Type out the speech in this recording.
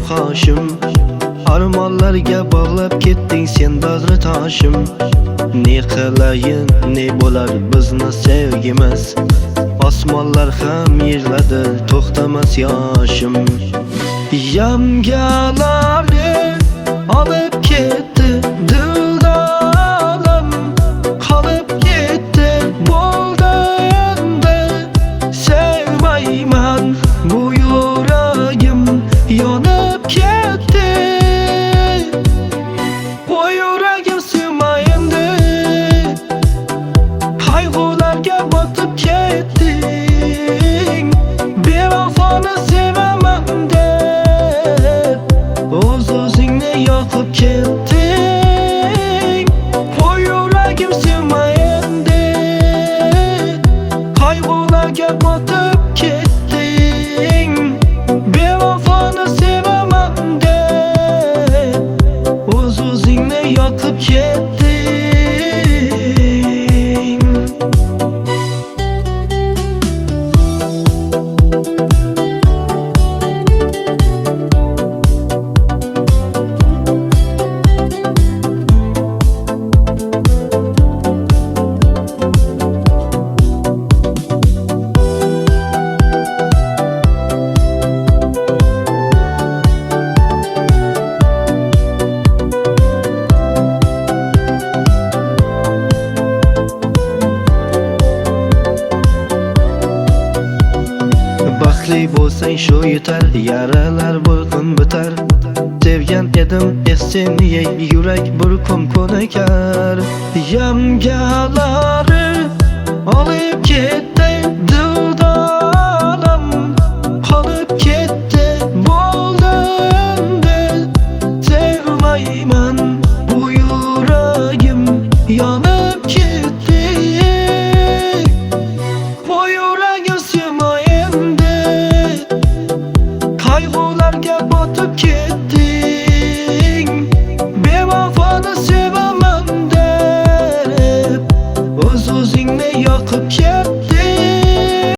qoshim. Armonlarga bog'lab ketding sen badri toshim. Ne qilayin, ne bo'lar bizni sevgimiz. Osmonlar ham yig'ladi, to'xtamas yoshim. Yamgalarni olib ketdi dildorim, qolib ketdi bo'ldi endi sevmayman, bu yuragim yonib ketdi. Bu yuragim sevmaydi, qayg'ularga botib ketding. Bevafoni sevaman deb o'z-o'zingni yoqib ketding. Bu yuragim sevmaydi, qayg'ularga botib ketding. Bevafoni sevaman deb o'z-o'zingni yoqib ketding. Baxtli bo'lsang shu yetar, yaralar bir kun bitar. Sevgan edim essin yurak bir kun ko'nikar. Yamgalari olib ketdi